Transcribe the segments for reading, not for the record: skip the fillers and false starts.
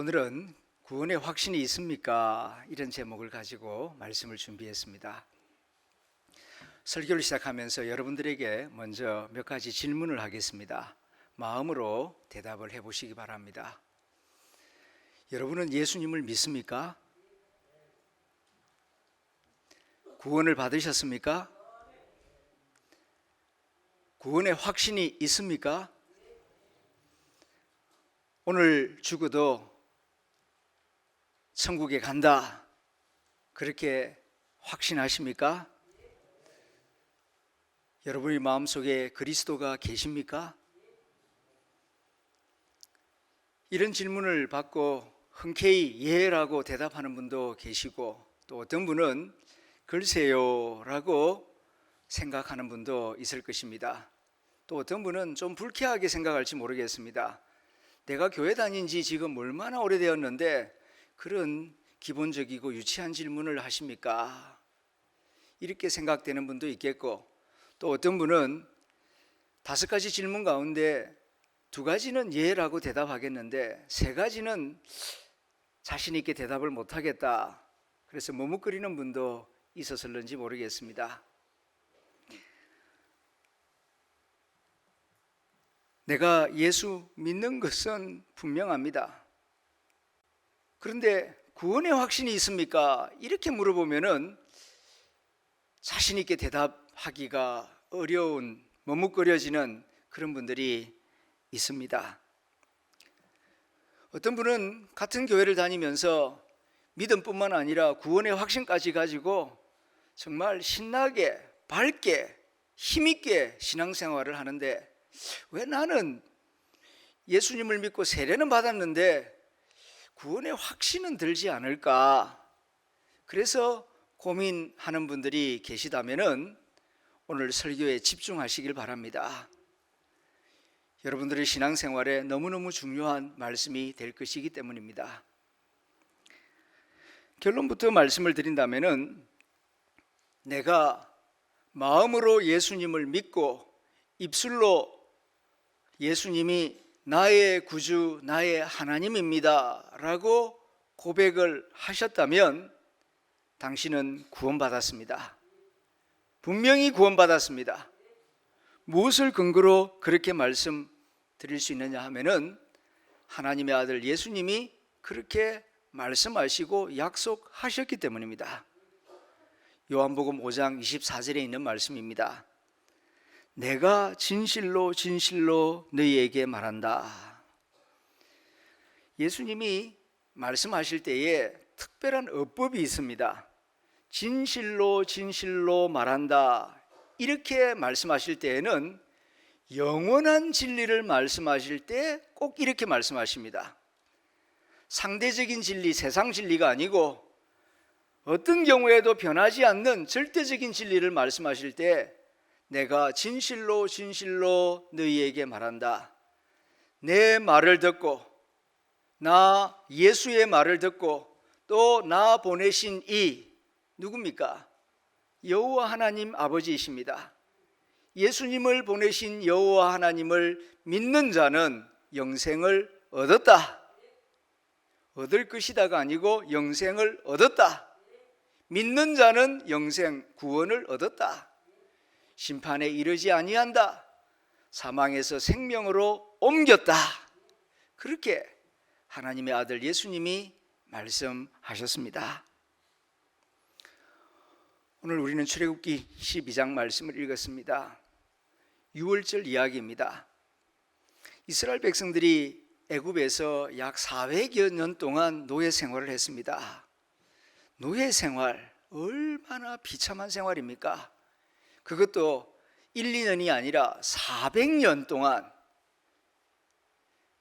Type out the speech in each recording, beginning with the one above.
오늘은 구원의 확신이 있습니까? 이런 제목을 가지고 말씀을 준비했습니다. 설교를 시작하면서 여러분들에게 먼저 몇 가지 질문을 하겠습니다. 마음으로 대답을 해보시기 바랍니다. 여러분은 예수님을 믿습니까? 구원을 받으셨습니까? 구원의 확신이 있습니까? 오늘 죽어도 천국에 간다, 그렇게 확신하십니까? 여러분의 마음속에 그리스도가 계십니까? 이런 질문을 받고 흔쾌히 예라고 대답하는 분도 계시고, 또 어떤 분은 글쎄요 라고 생각하는 분도 있을 것입니다. 또 어떤 분은 좀 불쾌하게 생각할지 모르겠습니다. 내가 교회 다닌 지 지금 얼마나 오래되었는데 그런 기본적이고 유치한 질문을 하십니까? 이렇게 생각되는 분도 있겠고, 또 어떤 분은 5가지 질문 가운데 2가지는 예라고 대답하겠는데 3가지는 자신 있게 대답을 못하겠다, 그래서 머뭇거리는 분도 있었을는지 모르겠습니다. 내가 예수 믿는 것은 분명합니다. 그런데 구원의 확신이 있습니까? 이렇게 물어보면은 자신 있게 대답하기가 어려운, 머뭇거려지는 그런 분들이 있습니다. 어떤 분은 같은 교회를 다니면서 믿음뿐만 아니라 구원의 확신까지 가지고 정말 신나게, 밝게, 힘있게 신앙생활을 하는데, 왜 나는 예수님을 믿고 세례는 받았는데 구원의 확신은 들지 않을까? 그래서 고민하는 분들이 계시다면은 오늘 설교에 집중하시길 바랍니다. 여러분들의 신앙생활에 너무너무 중요한 말씀이 될 것이기 때문입니다. 결론부터 말씀을 드린다면은, 내가 마음으로 예수님을 믿고 입술로 예수님이 나의 구주, 나의 하나님입니다 라고 고백을 하셨다면 당신은 구원받았습니다. 분명히 구원받았습니다. 무엇을 근거로 그렇게 말씀드릴 수 있느냐 하면은, 하나님의 아들 예수님이 그렇게 말씀하시고 약속하셨기 때문입니다. 요한복음 5장 24절에 있는 말씀입니다. 내가 진실로 진실로 너희에게 말한다. 예수님이 말씀하실 때에 특별한 어법이 있습니다. 진실로 진실로 말한다, 이렇게 말씀하실 때에는 영원한 진리를 말씀하실 때 꼭 이렇게 말씀하십니다. 상대적인 진리, 세상 진리가 아니고 어떤 경우에도 변하지 않는 절대적인 진리를 말씀하실 때, 내가 진실로 진실로 너희에게 말한다. 내 말을 듣고, 나 예수의 말을 듣고, 또 나 보내신 이 누굽니까? 여호와 하나님 아버지이십니다. 예수님을 보내신 여호와 하나님을 믿는 자는 영생을 얻었다. 얻을 것이다가 아니고 영생을 얻었다. 믿는 자는 영생, 구원을 얻었다. 심판에 이르지 아니한다. 사망에서 생명으로 옮겼다. 그렇게 하나님의 아들 예수님이 말씀하셨습니다. 오늘 우리는 출애굽기 12장 말씀을 읽었습니다. 유월절 이야기입니다. 이스라엘 백성들이 애굽에서 약 400여 년 동안 노예 생활을 했습니다. 노예 생활, 얼마나 비참한 생활입니까? 그것도 1, 2년이 아니라 400년 동안.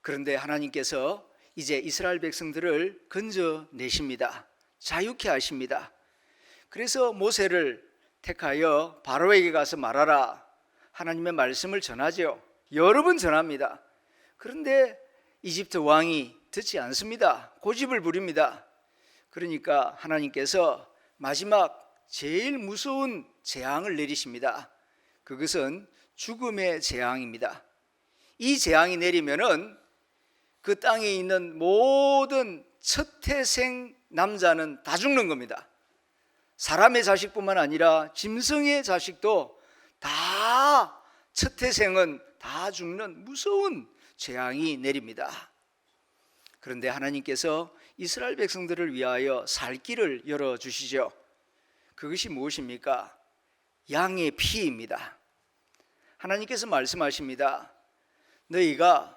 그런데 하나님께서 이제 이스라엘 백성들을 건져내십니다. 자유케 하십니다. 그래서 모세를 택하여 바로에게 가서 말하라, 하나님의 말씀을 전하죠. 여러 번 전합니다. 그런데 이집트 왕이 듣지 않습니다. 고집을 부립니다. 그러니까 하나님께서 마지막 제일 무서운 재앙을 내리십니다. 그것은 죽음의 재앙입니다. 이 재앙이 내리면은 그 땅에 있는 모든 첫 태생 남자는 다 죽는 겁니다. 사람의 자식뿐만 아니라 짐승의 자식도 다 첫 태생은 다 죽는 무서운 재앙이 내립니다. 그런데 하나님께서 이스라엘 백성들을 위하여 살 길을 열어주시죠. 그것이 무엇입니까? 양의 피입니다. 하나님께서 말씀하십니다. 너희가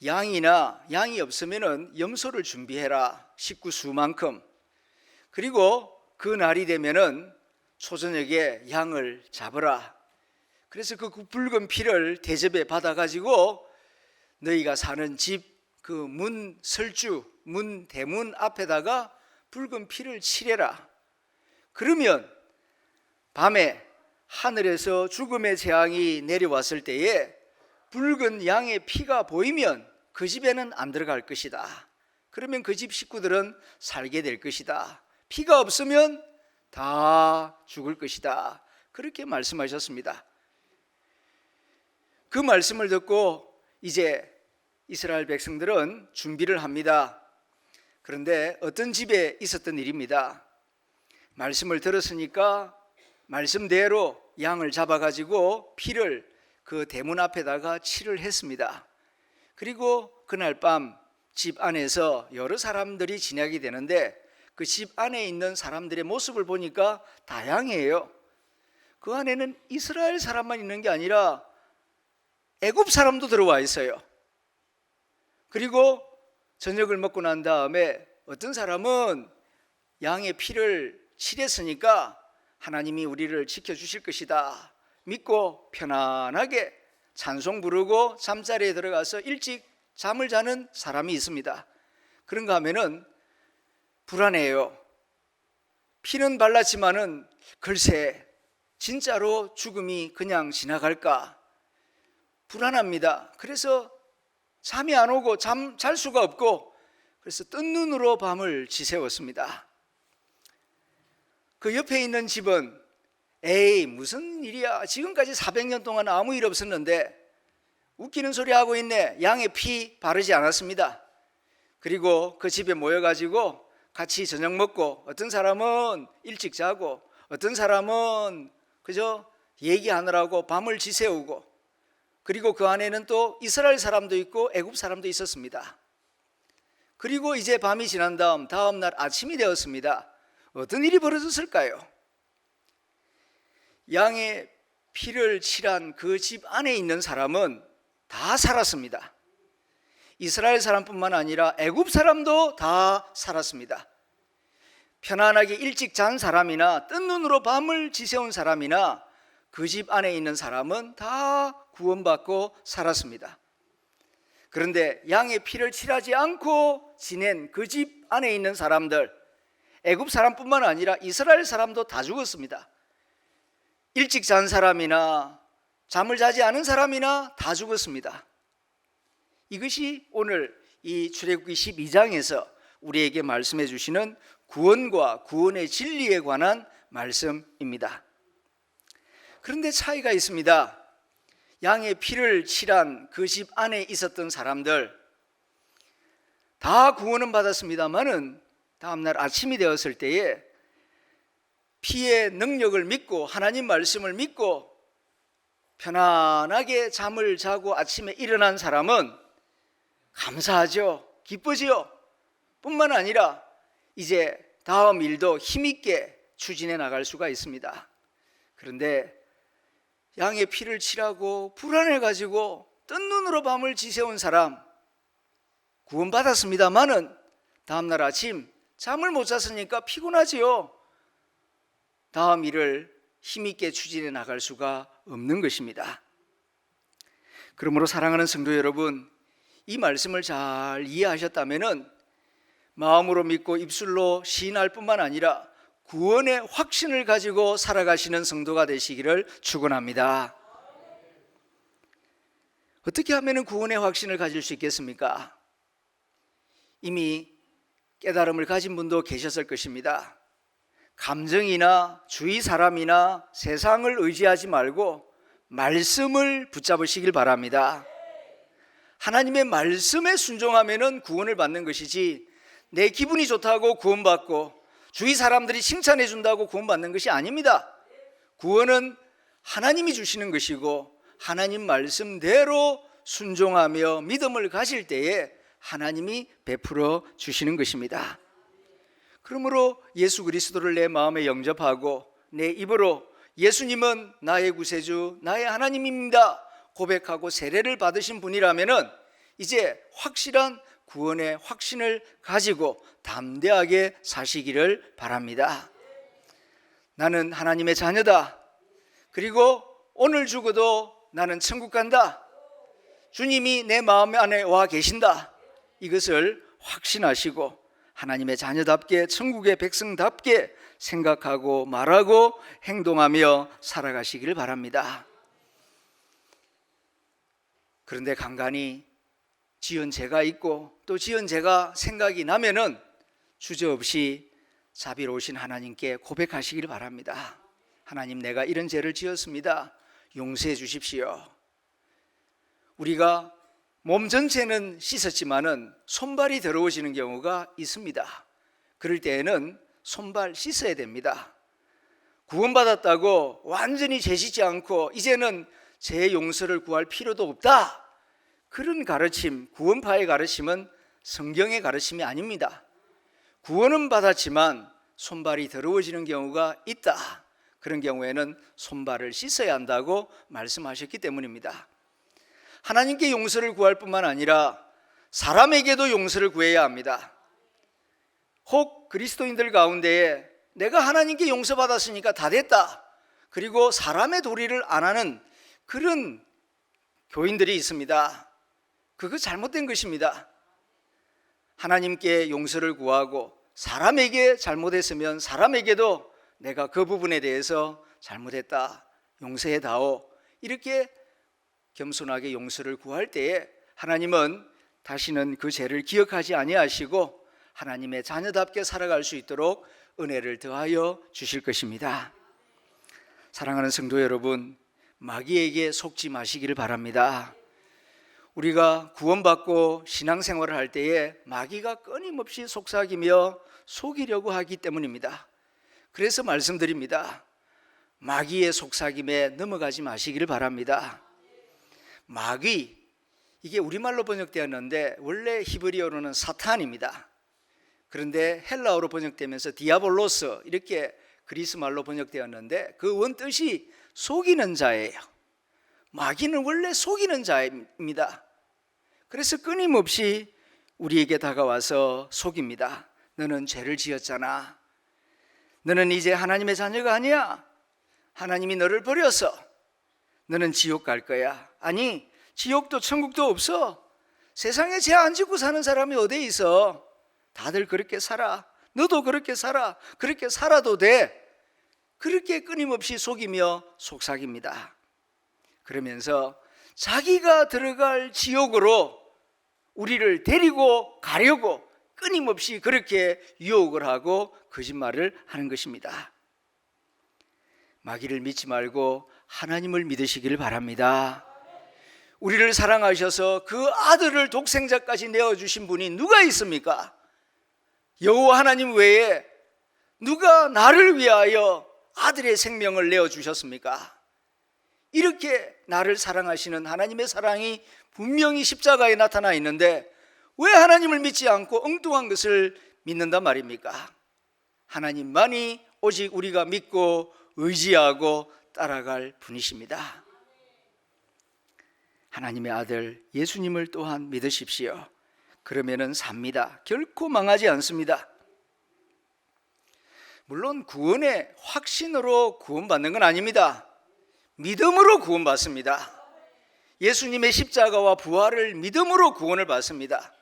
양이 없으면 염소를 준비해라. 식구 수만큼. 그리고 그 날이 되면은 초저녁에 양을 잡으라. 그래서 그 붉은 피를 대접에 받아가지고 너희가 사는 집 그 문 설주, 문 대문 앞에다가 붉은 피를 칠해라. 그러면 밤에 하늘에서 죽음의 재앙이 내려왔을 때에 붉은 양의 피가 보이면 그 집에는 안 들어갈 것이다. 그러면 그 집 식구들은 살게 될 것이다. 피가 없으면 다 죽을 것이다. 그렇게 말씀하셨습니다. 그 말씀을 듣고 이제 이스라엘 백성들은 준비를 합니다. 그런데 어떤 집에 있었던 일입니다. 말씀을 들었으니까 말씀대로 양을 잡아가지고 피를 그 대문 앞에다가 칠을 했습니다. 그리고 그날 밤 집 안에서 여러 사람들이 지내게 되는데 그 집 안에 있는 사람들의 모습을 보니까 다양해요. 그 안에는 이스라엘 사람만 있는 게 아니라 애굽 사람도 들어와 있어요. 그리고 저녁을 먹고 난 다음에 어떤 사람은 양의 피를 칠했으니까 하나님이 우리를 지켜주실 것이다 믿고 편안하게 찬송 부르고 잠자리에 들어가서 일찍 잠을 자는 사람이 있습니다. 그런가 하면은 불안해요. 피는 발랐지만은 글쎄 진짜로 죽음이 그냥 지나갈까 불안합니다. 그래서 잠이 안 오고 잘 수가 없고 그래서 뜬 눈으로 밤을 지새웠습니다. 그 옆에 있는 집은 에이 무슨 일이야, 지금까지 400년 동안 아무 일 없었는데 웃기는 소리 하고 있네. 양의 피 바르지 않았습니다. 그리고 그 집에 모여가지고 같이 저녁 먹고 어떤 사람은 일찍 자고 어떤 사람은 그저 얘기하느라고 밤을 지새우고 그리고 그 안에는 또 이스라엘 사람도 있고 애굽 사람도 있었습니다. 그리고 이제 밤이 지난 다음 날 아침이 되었습니다. 어떤 일이 벌어졌을까요? 양의 피를 칠한 그 집 안에 있는 사람은 다 살았습니다. 이스라엘 사람뿐만 아니라 애굽 사람도 다 살았습니다. 편안하게 일찍 잔 사람이나 뜬 눈으로 밤을 지새운 사람이나 그 집 안에 있는 사람은 다 구원받고 살았습니다. 그런데 양의 피를 칠하지 않고 지낸 그 집 안에 있는 사람들, 애굽 사람뿐만 아니라 이스라엘 사람도 다 죽었습니다. 일찍 잔 사람이나 잠을 자지 않은 사람이나 다 죽었습니다. 이것이 오늘 이 출애굽기 12장에서 우리에게 말씀해 주시는 구원과 구원의 진리에 관한 말씀입니다. 그런데 차이가 있습니다. 양의 피를 칠한 그 집 안에 있었던 사람들 다 구원은 받았습니다마는 다음날 아침이 되었을 때에 피의 능력을 믿고 하나님 말씀을 믿고 편안하게 잠을 자고 아침에 일어난 사람은 감사하죠. 기쁘지요. 뿐만 아니라 이제 다음 일도 힘있게 추진해 나갈 수가 있습니다. 그런데 양의 피를 칠하고 불안해가지고 뜬 눈으로 밤을 지새운 사람 구원받았습니다마는 다음날 아침 잠을 못 잤으니까 피곤하지요. 다음 일을 힘있게 추진해 나갈 수가 없는 것입니다. 그러므로 사랑하는 성도 여러분, 이 말씀을 잘 이해하셨다면 마음으로 믿고 입술로 시인할 뿐만 아니라 구원의 확신을 가지고 살아가시는 성도가 되시기를 축원합니다. 어떻게 하면 구원의 확신을 가질 수 있겠습니까? 이미 깨달음을 가진 분도 계셨을 것입니다. 감정이나 주위 사람이나 세상을 의지하지 말고 말씀을 붙잡으시길 바랍니다. 하나님의 말씀에 순종하면은 구원을 받는 것이지, 내 기분이 좋다고 구원받고 주위 사람들이 칭찬해 준다고 구원받는 것이 아닙니다. 구원은 하나님이 주시는 것이고, 하나님 말씀대로 순종하며 믿음을 가질 때에 하나님이 베풀어 주시는 것입니다. 그러므로 예수 그리스도를 내 마음에 영접하고 내 입으로 예수님은 나의 구세주, 나의 하나님입니다 고백하고 세례를 받으신 분이라면은 이제 확실한 구원의 확신을 가지고 담대하게 사시기를 바랍니다. 나는 하나님의 자녀다. 그리고 오늘 죽어도 나는 천국 간다. 주님이 내 마음 안에 와 계신다. 이것을 확신하시고 하나님의 자녀답게, 천국의 백성답게 생각하고 말하고 행동하며 살아가시기를 바랍니다. 그런데 간간히 지은 죄가 있고 또 지은 죄가 생각이 나면은 주저없이 자비로우신 하나님께 고백하시기를 바랍니다. 하나님, 내가 이런 죄를 지었습니다. 용서해 주십시오. 우리가 몸 전체는 씻었지만은 손발이 더러워지는 경우가 있습니다. 그럴 때에는 손발 씻어야 됩니다. 구원받았다고 완전히 죄 짓지 않고 이제는 죄 용서를 구할 필요도 없다, 그런 가르침, 구원파의 가르침은 성경의 가르침이 아닙니다. 구원은 받았지만 손발이 더러워지는 경우가 있다. 그런 경우에는 손발을 씻어야 한다고 말씀하셨기 때문입니다. 하나님께 용서를 구할 뿐만 아니라 사람에게도 용서를 구해야 합니다. 혹 그리스도인들 가운데에 내가 하나님께 용서받았으니까 다 됐다, 그리고 사람의 도리를 안 하는 그런 교인들이 있습니다. 그거 잘못된 것입니다. 하나님께 용서를 구하고 사람에게 잘못했으면 사람에게도 내가 그 부분에 대해서 잘못했다, 용서해다오, 이렇게 겸손하게 용서를 구할 때에 하나님은 다시는 그 죄를 기억하지 아니하시고 하나님의 자녀답게 살아갈 수 있도록 은혜를 더하여 주실 것입니다. 사랑하는 성도 여러분, 마귀에게 속지 마시기를 바랍니다. 우리가 구원받고 신앙생활을 할 때에 마귀가 끊임없이 속삭이며 속이려고 하기 때문입니다. 그래서 말씀드립니다. 마귀의 속삭임에 넘어가지 마시기를 바랍니다. 마귀, 이게 우리말로 번역되었는데 원래 히브리어로는 사탄입니다. 그런데 헬라어로 번역되면서 디아볼로스, 이렇게 그리스말로 번역되었는데 그 원뜻이 속이는 자예요. 마귀는 원래 속이는 자입니다. 그래서 끊임없이 우리에게 다가와서 속입니다. 너는 죄를 지었잖아. 너는 이제 하나님의 자녀가 아니야. 하나님이 너를 버려서 너는 지옥 갈 거야. 아니, 지옥도 천국도 없어. 세상에 죄 안 짓고 사는 사람이 어디 있어? 다들 그렇게 살아. 너도 그렇게 살아. 그렇게 살아도 돼. 그렇게 끊임없이 속이며 속삭입니다. 그러면서 자기가 들어갈 지옥으로 우리를 데리고 가려고 끊임없이 그렇게 유혹을 하고 거짓말을 하는 것입니다. 마귀를 믿지 말고 하나님을 믿으시기를 바랍니다. 우리를 사랑하셔서 그 아들을 독생자까지 내어주신 분이 누가 있습니까? 여호와 하나님 외에 누가 나를 위하여 아들의 생명을 내어주셨습니까? 이렇게 나를 사랑하시는 하나님의 사랑이 분명히 십자가에 나타나 있는데 왜 하나님을 믿지 않고 엉뚱한 것을 믿는단 말입니까? 하나님만이 오직 우리가 믿고 의지하고 따라갈 분이십니다. 하나님의 아들 예수님을 또한 믿으십시오. 그러면은 삽니다. 결코 망하지 않습니다. 물론 구원의 확신으로 구원받는 건 아닙니다. 믿음으로 구원받습니다. 예수님의 십자가와 부활을 믿음으로 구원을 받습니다.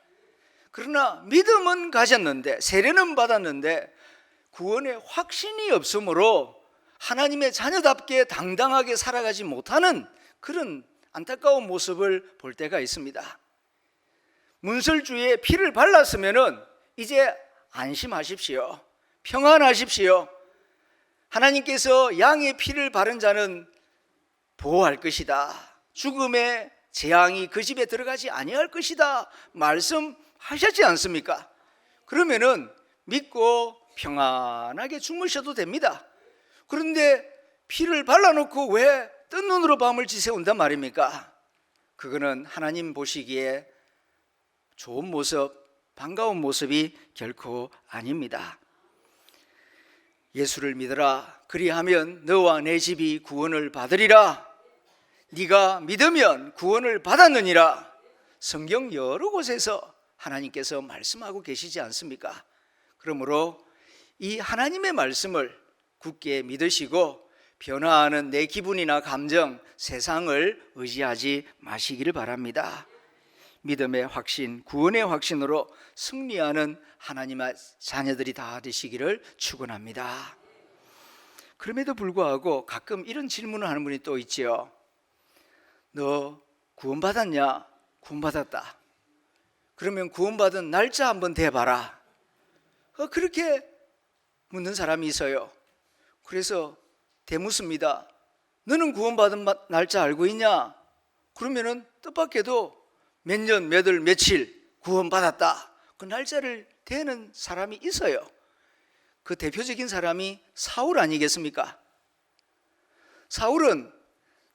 그러나 믿음은 가졌는데, 세례는 받았는데 구원의 확신이 없으므로 하나님의 자녀답게 당당하게 살아가지 못하는 그런 안타까운 모습을 볼 때가 있습니다. 문설주에 피를 발랐으면 이제 안심하십시오. 평안하십시오. 하나님께서 양의 피를 바른 자는 보호할 것이다. 죽음의 재앙이 그 집에 들어가지 아니할 것이다 말씀하셨지 않습니까? 그러면은 믿고 평안하게 주무셔도 됩니다. 그런데 피를 발라놓고 왜 뜬 눈으로 밤을 지새운단 말입니까? 그거는 하나님 보시기에 좋은 모습, 반가운 모습이 결코 아닙니다. 예수를 믿어라. 그리하면 너와 내 집이 구원을 받으리라. 네가 믿으면 구원을 받았느니라. 성경 여러 곳에서 하나님께서 말씀하고 계시지 않습니까? 그러므로 이 하나님의 말씀을 굳게 믿으시고 변화하는 내 기분이나 감정, 세상을 의지하지 마시기를 바랍니다. 믿음의 확신, 구원의 확신으로 승리하는 하나님의 자녀들이 다 되시기를 축원합니다. 그럼에도 불구하고 가끔 이런 질문을 하는 분이 또 있지요. 너 구원받았냐? 구원받았다. 그러면 구원받은 날짜 한번 대봐라. 그렇게 묻는 사람이 있어요. 그래서 대묻습니다. 너는 구원받은 날짜 알고 있냐? 그러면은 뜻밖에도 몇 년, 몇 월, 며칠 구원받았다. 그 날짜를 대는 사람이 있어요. 그 대표적인 사람이 사울 아니겠습니까? 사울은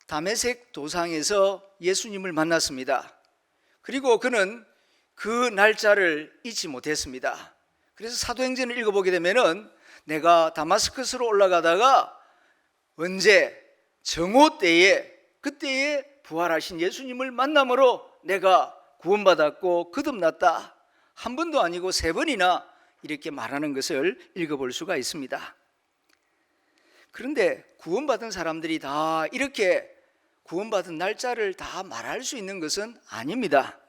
다메섹 도상에서 예수님을 만났습니다. 그리고 그는 그 날짜를 잊지 못했습니다. 그래서 사도행전을 읽어보게 되면은 내가 다마스커스로 올라가다가 언제 정오 때에 그때에 부활하신 예수님을 만남으로 내가 구원받았고 거듭났다. 한 번도 아니고 3번이나 이렇게 말하는 것을 읽어볼 수가 있습니다. 그런데 구원받은 사람들이 다 이렇게 구원받은 날짜를 다 말할 수 있는 것은 아닙니다.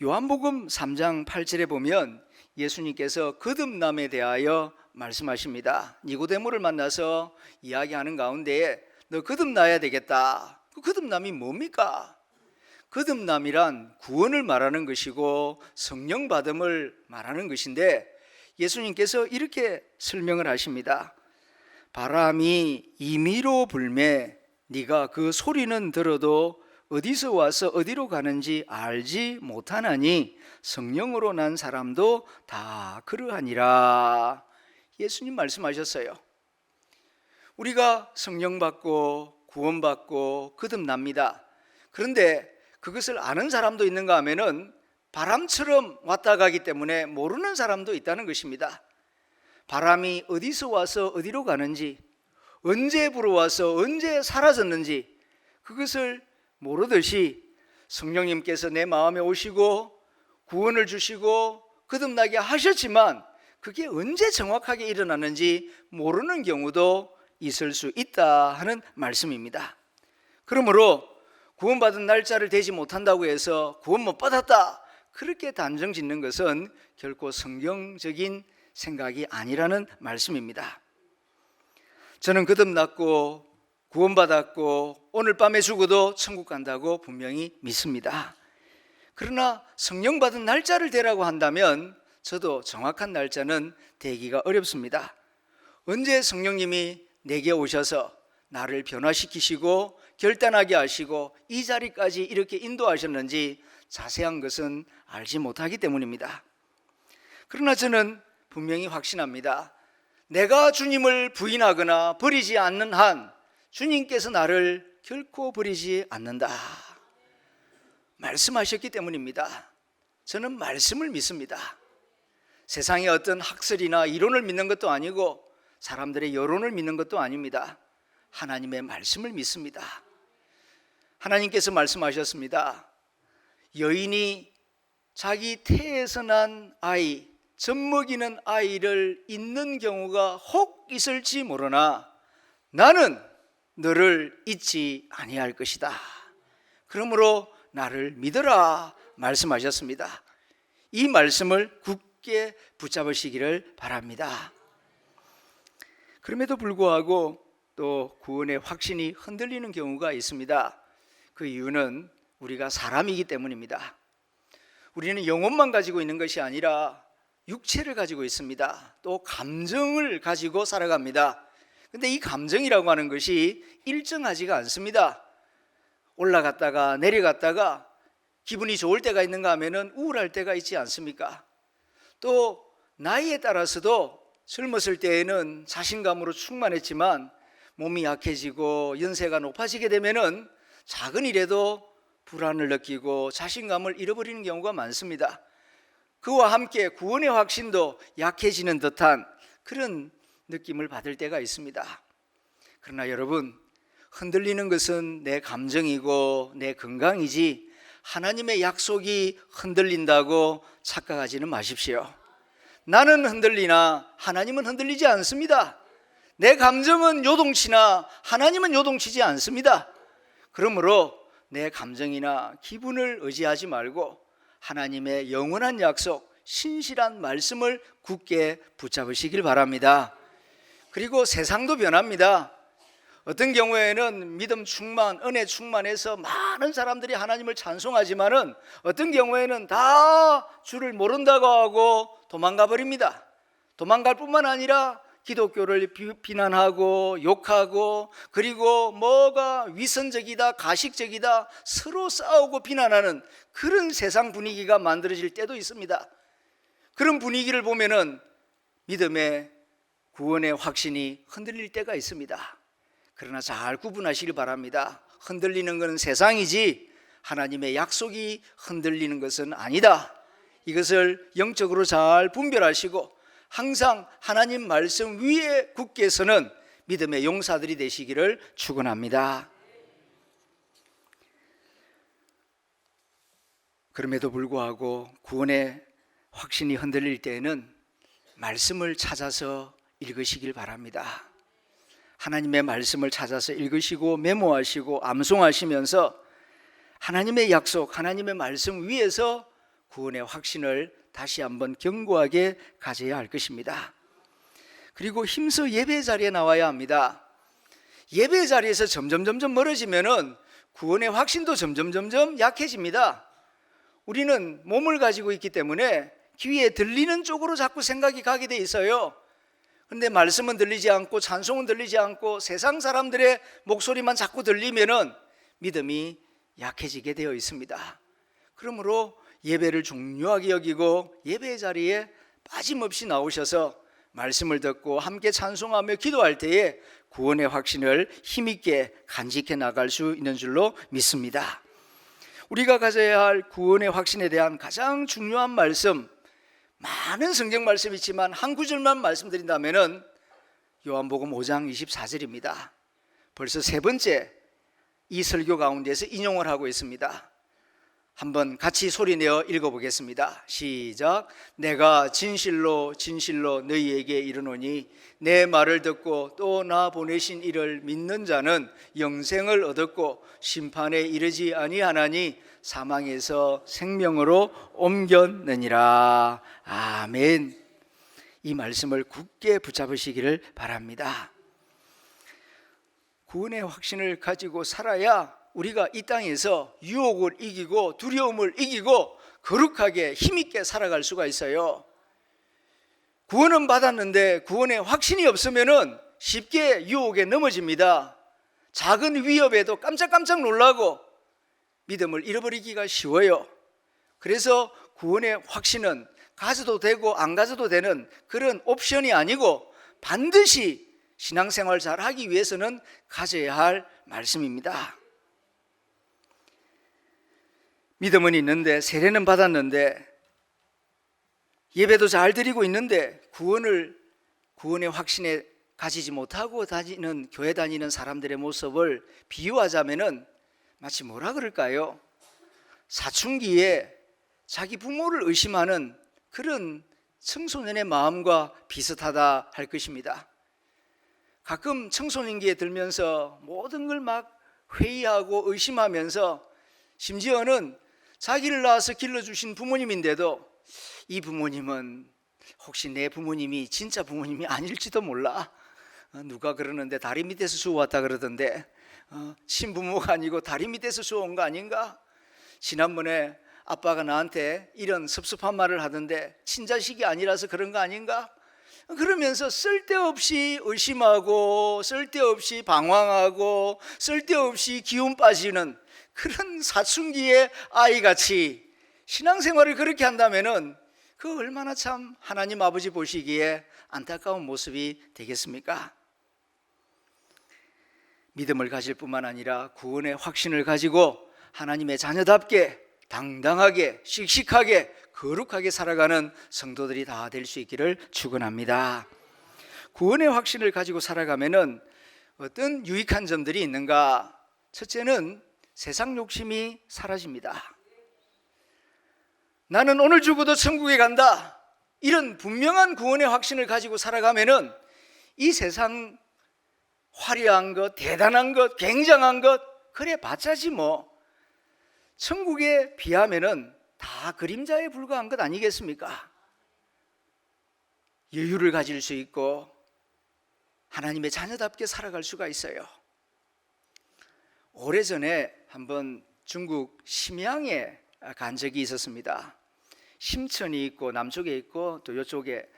요한복음 3장 8절에 보면 예수님께서 거듭남에 대하여 말씀하십니다. 니고데모를 만나서 이야기하는 가운데 너 거듭나야 되겠다. 그 거듭남이 뭡니까? 거듭남이란 구원을 말하는 것이고 성령 받음을 말하는 것인데 예수님께서 이렇게 설명을 하십니다. 바람이 임의로 불매 네가 그 소리는 들어도 어디서 와서 어디로 가는지 알지 못하나니 성령으로 난 사람도 다 그러하니라. 예수님 말씀하셨어요. 우리가 성령 받고 구원받고 거듭납니다. 그런데 그것을 아는 사람도 있는가 하면은 바람처럼 왔다 가기 때문에 모르는 사람도 있다는 것입니다. 바람이 어디서 와서 어디로 가는지, 언제 불어와서 언제 사라졌는지 그것을 모르듯이 성령님께서 내 마음에 오시고 구원을 주시고 거듭나게 하셨지만 그게 언제 정확하게 일어나는지 모르는 경우도 있을 수 있다 하는 말씀입니다. 그러므로 구원받은 날짜를 대지 못한다고 해서 구원 못 받았다 그렇게 단정 짓는 것은 결코 성경적인 생각이 아니라는 말씀입니다. 저는 거듭났고 구원받았고 오늘 밤에 죽어도 천국 간다고 분명히 믿습니다. 그러나 성령 받은 날짜를 대라고 한다면 저도 정확한 날짜는 대기가 어렵습니다. 언제 성령님이 내게 오셔서 나를 변화시키시고 결단하게 하시고 이 자리까지 이렇게 인도하셨는지 자세한 것은 알지 못하기 때문입니다. 그러나 저는 분명히 확신합니다. 내가 주님을 부인하거나 버리지 않는 한 주님께서 나를 결코 버리지 않는다 말씀하셨기 때문입니다. 저는 말씀을 믿습니다. 세상의 어떤 학설이나 이론을 믿는 것도 아니고 사람들의 여론을 믿는 것도 아닙니다. 하나님의 말씀을 믿습니다. 하나님께서 말씀하셨습니다. 여인이 자기 태에서 난 아이, 젖먹이는 아이를 잊는 경우가 혹 있을지 모르나 나는 너를 잊지 아니할 것이다. 그러므로 나를 믿어라 말씀하셨습니다. 이 말씀을 굳게 붙잡으시기를 바랍니다. 그럼에도 불구하고 또 구원의 확신이 흔들리는 경우가 있습니다. 그 이유는 우리가 사람이기 때문입니다. 우리는 영혼만 가지고 있는 것이 아니라 육체를 가지고 있습니다. 또 감정을 가지고 살아갑니다. 근데 이 감정이라고 하는 것이 일정하지가 않습니다. 올라갔다가 내려갔다가 기분이 좋을 때가 있는가 하면은 우울할 때가 있지 않습니까? 또 나이에 따라서도 젊었을 때에는 자신감으로 충만했지만 몸이 약해지고 연세가 높아지게 되면은 작은 일에도 불안을 느끼고 자신감을 잃어버리는 경우가 많습니다. 그와 함께 구원의 확신도 약해지는 듯한 그런 느낌을 받을 때가 있습니다. 그러나 여러분, 흔들리는 것은 내 감정이고 내 건강이지 하나님의 약속이 흔들린다고 착각하지는 마십시오. 나는 흔들리나 하나님은 흔들리지 않습니다. 내 감정은 요동치나 하나님은 요동치지 않습니다. 그러므로 내 감정이나 기분을 의지하지 말고 하나님의 영원한 약속, 신실한 말씀을 굳게 붙잡으시길 바랍니다. 그리고 세상도 변합니다. 어떤 경우에는 믿음 충만, 은혜 충만해서 많은 사람들이 하나님을 찬송하지만은 어떤 경우에는 다 주를 모른다고 하고 도망가 버립니다. 도망갈 뿐만 아니라 기독교를 비난하고 욕하고 그리고 뭐가 위선적이다, 가식적이다 서로 싸우고 비난하는 그런 세상 분위기가 만들어질 때도 있습니다. 그런 분위기를 보면은 믿음의 구원의 확신이 흔들릴 때가 있습니다. 그러나 잘 구분하시길 바랍니다. 흔들리는 것은 세상이지 하나님의 약속이 흔들리는 것은 아니다. 이것을 영적으로 잘 분별하시고 항상 하나님 말씀 위에 굳게 서는 믿음의 용사들이 되시기를 축원합니다. 그럼에도 불구하고 구원의 확신이 흔들릴 때에는 말씀을 찾아서 읽으시길 바랍니다. 하나님의 말씀을 찾아서 읽으시고 메모하시고 암송하시면서 하나님의 약속, 하나님의 말씀 위에서 구원의 확신을 다시 한번 견고하게 가져야 할 것입니다. 그리고 힘써 예배 자리에 나와야 합니다. 예배 자리에서 점점 멀어지면은 구원의 확신도 점점 약해집니다. 우리는 몸을 가지고 있기 때문에 귀에 들리는 쪽으로 자꾸 생각이 가게 돼 있어요. 그런데 말씀은 들리지 않고 찬송은 들리지 않고 세상 사람들의 목소리만 자꾸 들리면은 믿음이 약해지게 되어 있습니다. 그러므로 예배를 중요하게 여기고 예배 자리에 빠짐없이 나오셔서 말씀을 듣고 함께 찬송하며 기도할 때에 구원의 확신을 힘있게 간직해 나갈 수 있는 줄로 믿습니다. 우리가 가져야 할 구원의 확신에 대한 가장 중요한 말씀, 많은 성경 말씀이 있지만 한 구절만 말씀드린다면 요한복음 5장 24절입니다. 벌써 세 번째 이 설교 가운데서 인용을 하고 있습니다. 한번 같이 소리내어 읽어보겠습니다. 시작. 내가 진실로 너희에게 이르노니 내 말을 듣고 또 나 보내신 이를 믿는 자는 영생을 얻었고 심판에 이르지 아니하나니 사망에서 생명으로 옮겼느니라. 아멘. 이 말씀을 굳게 붙잡으시기를 바랍니다. 구원의 확신을 가지고 살아야 우리가 이 땅에서 유혹을 이기고 두려움을 이기고 거룩하게 힘있게 살아갈 수가 있어요. 구원은 받았는데 구원의 확신이 없으면 쉽게 유혹에 넘어집니다. 작은 위협에도 깜짝깜짝 놀라고 믿음을 잃어버리기가 쉬워요. 그래서 구원의 확신은 가져도 되고 안 가져도 되는 그런 옵션이 아니고 반드시 신앙생활 잘 하기 위해서는 가져야 할 말씀입니다. 믿음은 있는데 세례는 받았는데 예배도 잘 드리고 있는데 구원의 확신에 가지지 못하고 다니는 교회 다니는 사람들의 모습을 비유하자면은 마치 뭐라 그럴까요? 사춘기에 자기 부모를 의심하는 그런 청소년의 마음과 비슷하다 할 것입니다. 가끔 청소년기에 들면서 모든 걸 막 회의하고 의심하면서 심지어는 자기를 낳아서 길러주신 부모님인데도 이 부모님은 혹시 내 부모님이 진짜 부모님이 아닐지도 몰라. 누가 그러는데 다리 밑에서 주워왔다 그러던데 친부모가 아니고 다리 밑에서 주워온 거 아닌가? 지난번에 아빠가 나한테 이런 섭섭한 말을 하던데 친자식이 아니라서 그런 거 아닌가? 그러면서 쓸데없이 의심하고 쓸데없이 방황하고 쓸데없이 기운 빠지는 그런 사춘기의 아이같이 신앙생활을 그렇게 한다면은 그 얼마나 참 하나님 아버지 보시기에 안타까운 모습이 되겠습니까? 믿음을 가질 뿐만 아니라 구원의 확신을 가지고 하나님의 자녀답게 당당하게 씩씩하게 거룩하게 살아가는 성도들이 다 될 수 있기를 축원합니다. 구원의 확신을 가지고 살아가면은 어떤 유익한 점들이 있는가? 첫째는 세상 욕심이 사라집니다. 나는 오늘 죽어도 천국에 간다, 이런 분명한 구원의 확신을 가지고 살아가면은 이 세상 화려한 것, 대단한 것, 굉장한 것 그래 봤자지 뭐, 천국에 비하면은 다 그림자에 불과한 것 아니겠습니까? 여유를 가질 수 있고 하나님의 자녀답게 살아갈 수가 있어요. 오래전에 한번 중국 심양에 간 적이 있었습니다. 심천이 있고 남쪽에 있고 또 이쪽에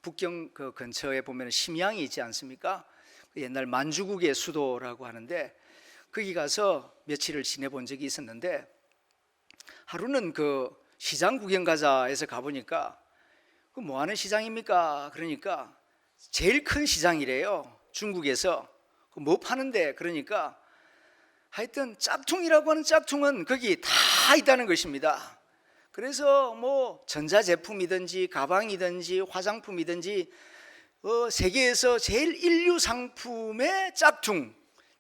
북경 그 근처에 보면 심양이 있지 않습니까? 옛날 만주국의 수도라고 하는데 거기 가서 며칠을 지내본 적이 있었는데, 하루는 그 시장 구경 가자 해서 가보니까 그 뭐 하는 시장입니까? 그러니까 제일 큰 시장이래요, 중국에서. 뭐 파는데? 그러니까 하여튼 짝퉁이라고 하는 짝퉁은 거기 다 있다는 것입니다. 그래서 뭐 전자제품이든지 가방이든지 화장품이든지 세계에서 제일 인류 상품의 짝퉁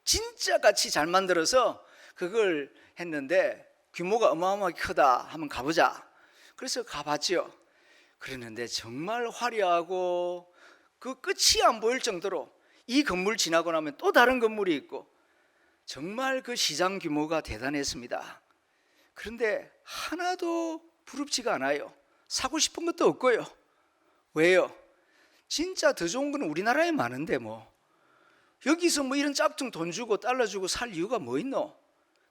진짜 같이 잘 만들어서 그걸 했는데 규모가 어마어마하게 크다, 한번 가보자. 그래서 가봤죠. 그랬는데 정말 화려하고 그 끝이 안 보일 정도로 이 건물 지나고 나면 또 다른 건물이 있고 정말 그 시장 규모가 대단했습니다. 그런데 하나도 부럽지가 않아요. 사고 싶은 것도 없고요. 왜요? 진짜 더 좋은 건 우리나라에 많은데 뭐 여기서 뭐 이런 짝퉁 돈 주고 달러 주고 살 이유가 뭐 있노?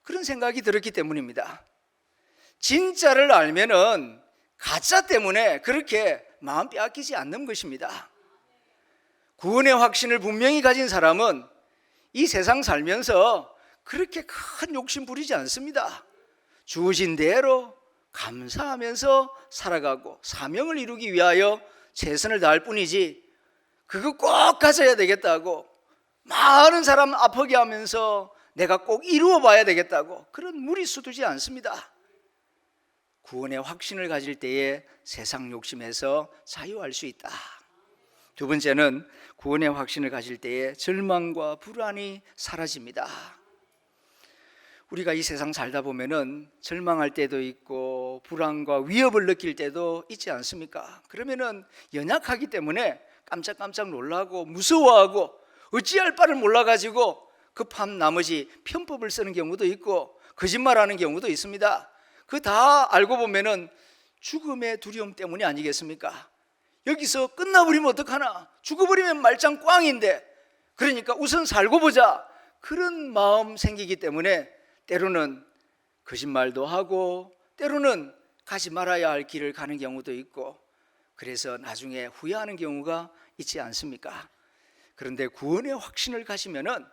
그런 생각이 들었기 때문입니다. 진짜를 알면은 가짜 때문에 그렇게 마음 빼앗기지 않는 것입니다. 구원의 확신을 분명히 가진 사람은 이 세상 살면서 그렇게 큰 욕심 부리지 않습니다. 주어진 대로 감사하면서 살아가고 사명을 이루기 위하여 최선을 다할 뿐이지, 그거 꼭 가져야 되겠다고 많은 사람 아프게 하면서 내가 꼭 이루어 봐야 되겠다고 그런 무리수 두지 않습니다. 구원의 확신을 가질 때에 세상 욕심에서 자유할 수 있다. 두 번째는 구원의 확신을 가질 때에 절망과 불안이 사라집니다. 우리가 이 세상 살다 보면은 절망할 때도 있고 불안과 위협을 느낄 때도 있지 않습니까? 그러면은 연약하기 때문에 깜짝깜짝 놀라고 무서워하고 어찌할 바를 몰라가지고 급한 나머지 편법을 쓰는 경우도 있고 거짓말하는 경우도 있습니다. 그 다 알고 보면은 죽음의 두려움 때문이 아니겠습니까? 여기서 끝나버리면 어떡하나, 죽어버리면 말짱 꽝인데, 그러니까 우선 살고 보자, 그런 마음 생기기 때문에 때로는 거짓말도 하고 때로는 가지 말아야 할 길을 가는 경우도 있고, 그래서 나중에 후회하는 경우가 있지 않습니까? 그런데 구원의 확신을 가지면은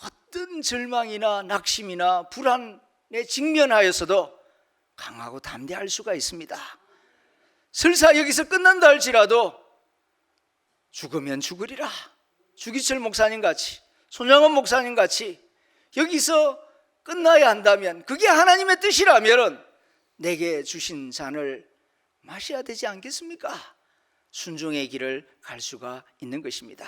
어떤 절망이나 낙심이나 불안에 직면하여서도 강하고 담대할 수가 있습니다. 설사 여기서 끝난다 할지라도 죽으면 죽으리라, 주기철 목사님 같이, 손양원 목사님 같이 여기서 끝나야 한다면, 그게 하나님의 뜻이라면 내게 주신 잔을 마셔야 되지 않겠습니까? 순종의 길을 갈 수가 있는 것입니다.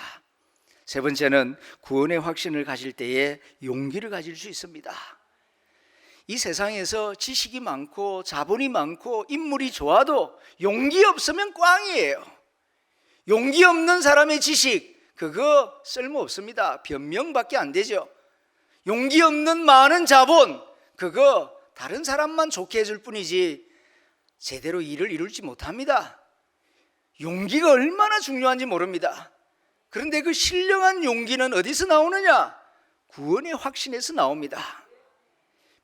세 번째는 구원의 확신을 가질 때에 용기를 가질 수 있습니다. 이 세상에서 지식이 많고 자본이 많고 인물이 좋아도 용기 없으면 꽝이에요. 용기 없는 사람의 지식, 그거 쓸모없습니다. 변명밖에 안 되죠. 용기 없는 많은 자본, 그거 다른 사람만 좋게 해줄 뿐이지 제대로 일을 이룰지 못합니다. 용기가 얼마나 중요한지 모릅니다. 그런데 그 신령한 용기는 어디서 나오느냐? 구원의 확신에서 나옵니다.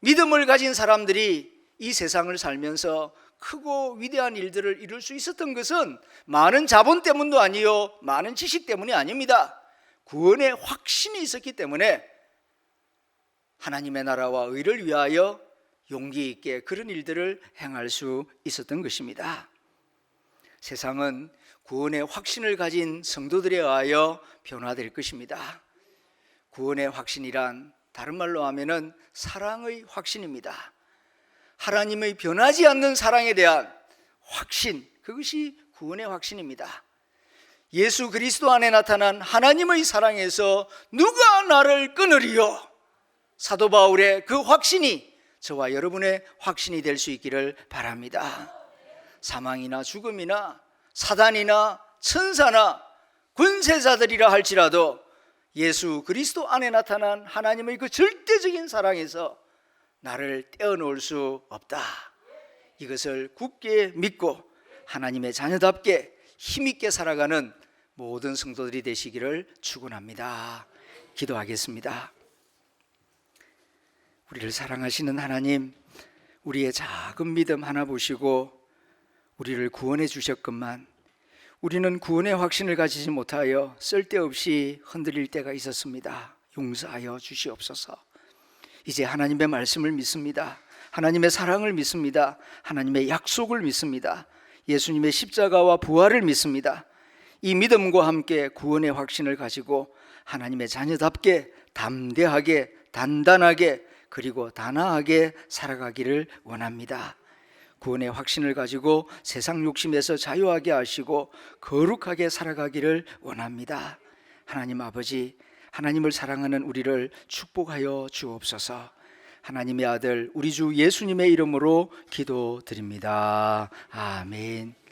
믿음을 가진 사람들이 이 세상을 살면서 크고 위대한 일들을 이룰 수 있었던 것은 많은 자본 때문도 아니요, 많은 지식 때문이 아닙니다. 구원의 확신이 있었기 때문에 하나님의 나라와 의를 위하여 용기 있게 그런 일들을 행할 수 있었던 것입니다. 세상은 구원의 확신을 가진 성도들에 의하여 변화될 것입니다. 구원의 확신이란 다른 말로 하면은 사랑의 확신입니다. 하나님의 변하지 않는 사랑에 대한 확신, 그것이 구원의 확신입니다. 예수 그리스도 안에 나타난 하나님의 사랑에서 누가 나를 끊으리요? 사도 바울의 그 확신이 저와 여러분의 확신이 될 수 있기를 바랍니다. 사망이나 죽음이나 사단이나 천사나 권세자들이라 할지라도 예수 그리스도 안에 나타난 하나님의 그 절대적인 사랑에서 나를 떼어놓을 수 없다. 이것을 굳게 믿고 하나님의 자녀답게 힘있게 살아가는 모든 성도들이 되시기를 축원합니다. 기도하겠습니다. 우리를 사랑하시는 하나님, 우리의 작은 믿음 하나 보시고 우리를 구원해 주셨건만 우리는 구원의 확신을 가지지 못하여 쓸데없이 흔들릴 때가 있었습니다. 용서하여 주시옵소서. 이제 하나님의 말씀을 믿습니다. 하나님의 사랑을 믿습니다. 하나님의 약속을 믿습니다. 예수님의 십자가와 부활을 믿습니다. 이 믿음과 함께 구원의 확신을 가지고 하나님의 자녀답게 담대하게 단단하게 그리고 단아하게 살아가기를 원합니다. 구원의 확신을 가지고 세상 욕심에서 자유하게 하시고 거룩하게 살아가기를 원합니다. 하나님 아버지, 하나님을 사랑하는 우리를 축복하여 주옵소서. 하나님의 아들 우리 주 예수님의 이름으로 기도드립니다. 아멘.